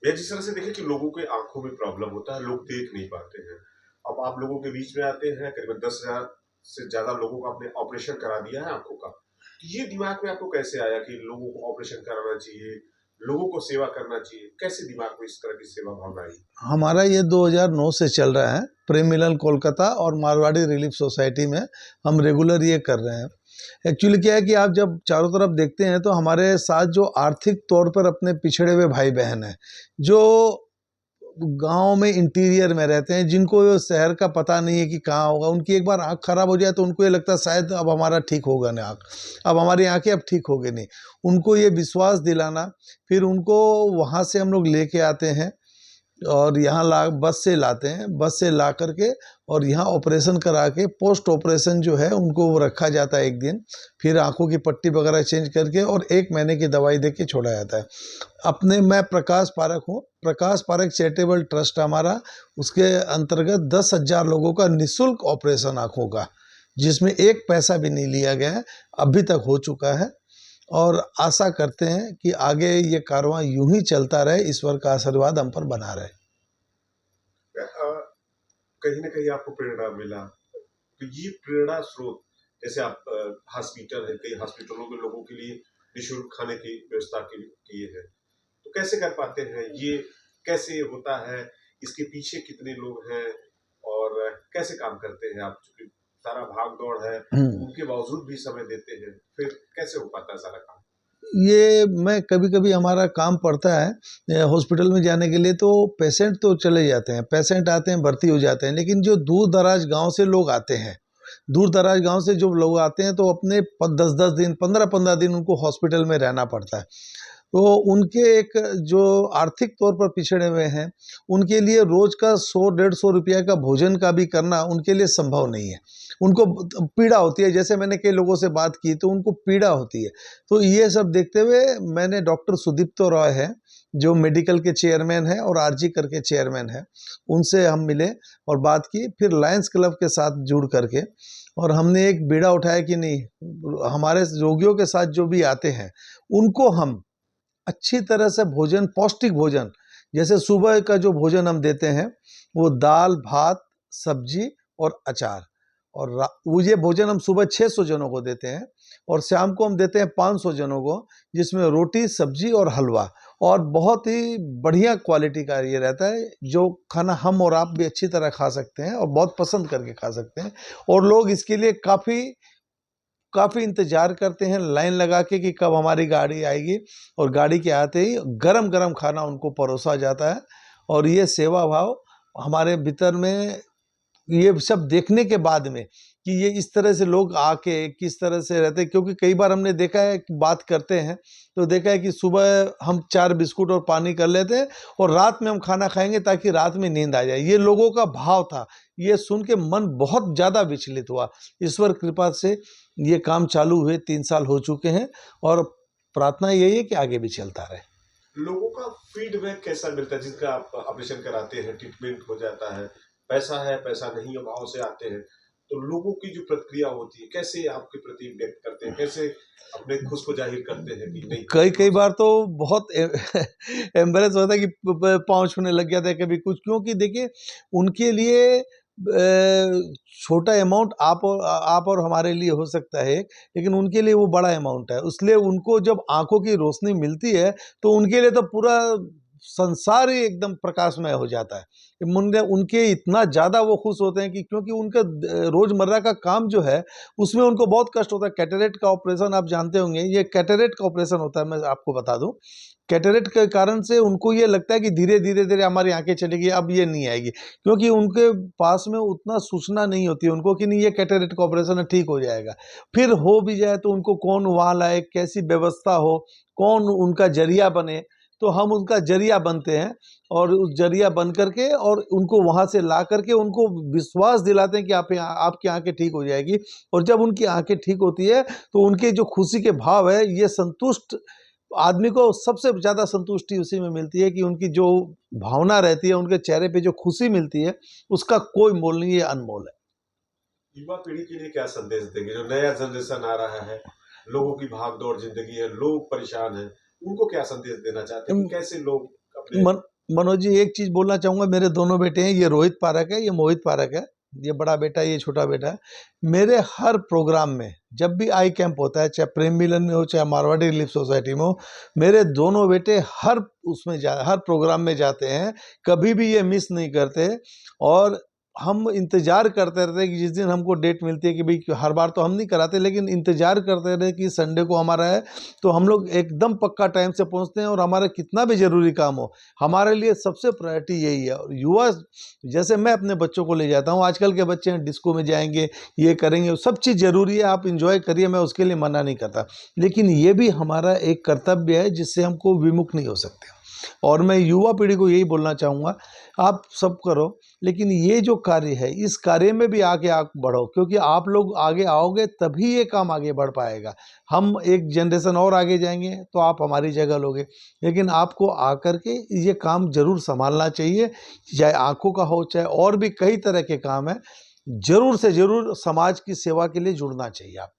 या जिस तरह से देखिए कि लोगों के आंखों में प्रॉब्लम होता है, लोग देख नहीं पाते हैं। अब आप लोगों के बीच में आते हैं, करीबन 10,000 से ज्यादा लोगों का आपने ऑपरेशन करा दिया है आंखों का। तो ये दिमाग में आपको कैसे आया कि लोगों को ऑपरेशन कराना चाहिए, लोगों को सेवा करना चाहिए? कैसे दिमाग में इस तरह की सेवा भावना आई? हमारा ये 2009 से चल रहा है। प्रेम मिलन कोलकाता और मारवाड़ी रिलीफ सोसाइटी में हम रेगुलर ये कर रहे हैं। एक्चुअली क्या है कि आप जब चारों तरफ देखते हैं तो हमारे साथ जो आर्थिक तौर पर अपने पिछड़े हुए भाई बहन हैं, जो गांव में इंटीरियर में रहते हैं, जिनको शहर का पता नहीं है कि कहाँ होगा, उनकी एक बार आँख खराब हो जाए तो उनको ये लगता है शायद अब हमारा ठीक होगा नहीं, आँख अब हमारी आँखें अब ठीक होगी नहीं। उनको ये विश्वास दिलाना, फिर उनको वहाँ से हम लोग लेके आते हैं और यहाँ ला बस से लाते हैं, बस से ला करके और यहाँ ऑपरेशन करा के पोस्ट ऑपरेशन जो है उनको वो रखा जाता है एक दिन, फिर आंखों की पट्टी वगैरह चेंज करके और 1 महीने की दवाई दे के छोड़ा जाता है। मैं प्रकाश पारक हूँ, प्रकाश पारक चैरिटेबल ट्रस्ट हमारा, उसके अंतर्गत 10,000 लोगों का निःशुल्क ऑपरेशन आँखों का, जिसमें 1 पैसा भी नहीं लिया गया है, अभी तक हो चुका है। और आशा करते हैं कि आगे ये कारवां यूं ही चलता रहे, ईश्वर का आशीर्वाद हम पर बना रहे। कहीं ना कहीं आपको प्रेरणा मिला, तो ये प्रेरणा स्रोत, जैसे आप हॉस्पिटल है, कई हॉस्पिटलों में लोगों के लिए निःशुल्क खाने की व्यवस्था किए है, तो कैसे कर पाते हैं ये? कैसे होता है? इसके पीछे कितने लोग हैं और कैसे काम करते हैं आप? चूंकि सारा भाग दौड़ है, उनके बावजूद भी समय देते हैं, फिर कैसे हो पाता है सारा काम? ये मैं कभी कभी हमारा काम पड़ता है हॉस्पिटल में जाने के लिए, तो पेशेंट तो चले जाते हैं, पेशेंट आते हैं, भर्ती हो जाते हैं, लेकिन जो दूर दराज गांव से लोग आते हैं, दूर दराज गांव से जो लोग आते हैं तो अपने 10-10 दिन 15-15 दिन उनको हॉस्पिटल में रहना पड़ता है। तो उनके एक जो आर्थिक तौर पर पिछड़े हुए हैं, उनके लिए रोज का 100-150 रुपया का भोजन का भी करना उनके लिए संभव नहीं है। उनको पीड़ा होती है, जैसे मैंने कई लोगों से बात की तो उनको पीड़ा होती है। तो ये सब देखते हुए मैंने डॉक्टर सुदीप्तो रॉय है, जो मेडिकल के चेयरमैन हैं और आरजी करके चेयरमैन है, उनसे हम मिले और बात की, फिर लायंस क्लब के साथ जुड़ करके और हमने एक बीड़ा उठाया कि नहीं, हमारे रोगियों के साथ जो भी आते हैं उनको हम अच्छी तरह से भोजन, पौष्टिक भोजन, जैसे सुबह का जो भोजन हम देते हैं वो दाल भात सब्जी और अचार, और वो ये भोजन हम सुबह 600 जनों को देते हैं और शाम को हम देते हैं 500 जनों को, जिसमें रोटी सब्जी और हलवा, और बहुत ही बढ़िया क्वालिटी का ये रहता है, जो खाना हम और आप भी अच्छी तरह खा सकते हैं और बहुत पसंद करके खा सकते हैं। और लोग इसके लिए काफ़ी इंतज़ार करते हैं लाइन लगा के कि कब हमारी गाड़ी आएगी, और गाड़ी के आते ही गरम गरम खाना उनको परोसा जाता है। और ये सेवा भाव हमारे भीतर में, ये सब देखने के बाद में कि ये इस तरह से लोग आके किस तरह से रहते हैं, क्योंकि कई बार हमने देखा है कि बात करते हैं तो देखा है कि सुबह हम 4 बिस्कुट और पानी कर लेते हैं और रात में हम खाना खाएंगे ताकि रात में नींद आ जाए। ये लोगों का भाव था, ये सुन के मन बहुत ज़्यादा विचलित हुआ। ईश्वर कृपा से ये काम चालू हुए 3 साल हो चुके हैं और प्रार्थना यही है कि आगे भी चलता रहे। लोगों का फीडबैक कैसा मिलता है? जिनका आप ऑपरेशन कराते हैं, ट्रीटमेंट हो जाता है, पैसा है, पैसा नहीं है, भाव से आते हैं, तो लोगों की जो प्रतिक्रिया होती है, कैसे आपके प्रति व्यक्त करते हैं? कैसे अपने खुद को जाहिर करते हैं कि नहीं? कई बार तो बहुत एम्बैरेस होता है कि पाँव छूने लग जाता है कभी कुछ, क्योंकि देखिए उनके लिए छोटा अमाउंट आप और हमारे लिए हो सकता है, लेकिन उनके लिए वो बड़ा अमाउंट है। इसलिए उनको जब आंखों की रोशनी मिलती है तो उनके लिए तो पूरा संसार ही एकदम प्रकाशमय हो जाता है। उनके इतना ज़्यादा वो खुश होते हैं कि क्योंकि उनका रोज़मर्रा का काम जो है उसमें उनको बहुत कष्ट होता है। कैटरेक्ट का ऑपरेशन आप जानते होंगे, ये कैटरेक्ट का ऑपरेशन होता है, मैं आपको बता दूं। कैटरेक्ट के कारण से उनको ये लगता है कि धीरे धीरे हमारी आंखें चलेगी, अब ये नहीं आएगी, क्योंकि उनके पास में उतना सूचना नहीं होती है उनको कि नहीं ये कैटरेक्ट का ऑपरेशन है, ठीक हो जाएगा। फिर हो भी जाए तो उनको कौन वहाँ लाए, कैसी व्यवस्था हो, कौन उनका जरिया बने, तो हम उनका जरिया बनते हैं और उस जरिया बन करके और उनको वहाँ से ला करके उनको विश्वास दिलाते हैं कि आपकी आंखें ठीक हो जाएगी। और जब उनकी आंखें ठीक होती है तो उनके जो खुशी के भाव है, ये संतुष्ट आदमी को सबसे ज़्यादा संतुष्टि उसी में मिलती है कि उनकी जो भावना रहती है, उनके चेहरे पे जो खुशी मिलती है, उसका कोई मोल नहीं, ये अनमोल है। युवा पीढ़ी के लिए क्या संदेश देंगे? जो नया जनरेशन आ रहा है, लोगों की भाग दौड़ जिंदगी है, लोग परेशान हैं, उनको क्या संदेश देना चाहते हैं कि कैसे लोग अपने मनोज जी एक चीज़ बोलना चाहूँगा, मेरे दोनों बेटे हैं, ये रोहित पारक है, ये मोहित पारक है, ये बड़ा बेटा है, ये छोटा बेटा है। मेरे हर प्रोग्राम में जब भी आई कैंप होता है, चाहे प्रेम मिलन में हो, चाहे मारवाड़ी रिलीफ सोसाइटी में हो, मेरे दोनों बेटे हर प्रोग्राम में जाते हैं, कभी भी ये मिस नहीं करते। और हम इंतज़ार करते रहते हैं कि जिस दिन हमको डेट मिलती है कि भाई, हर बार तो हम नहीं कराते, लेकिन इंतज़ार करते रहे कि संडे को हमारा है, तो हम लोग एकदम पक्का टाइम से पहुंचते हैं। और हमारा कितना भी ज़रूरी काम हो, हमारे लिए सबसे प्रायोरिटी यही है। और युवा, जैसे मैं अपने बच्चों को ले जाता हूँ, आजकल के बच्चे हैं डिस्को में जाएंगे, ये करेंगे, सब चीज़ ज़रूरी है, आप इंजॉय करिए, मैं उसके लिए मना नहीं करता, लेकिन ये भी हमारा एक कर्तव्य है जिससे हमको विमुख नहीं हो सकते। और मैं युवा पीढ़ी को यही बोलना चाहूँगा, आप सब करो, लेकिन ये जो कार्य है, इस कार्य में भी आगे बढ़ो, क्योंकि आप लोग आगे आओगे तभी ये काम आगे बढ़ पाएगा। हम एक जनरेशन और आगे जाएंगे तो आप हमारी जगह लोगे, लेकिन आपको आकर के ये काम जरूर संभालना चाहिए, चाहे आँखों का हो, चाहे और भी कई तरह के काम है, जरूर से जरूर समाज की सेवा के लिए जुड़ना चाहिए आप।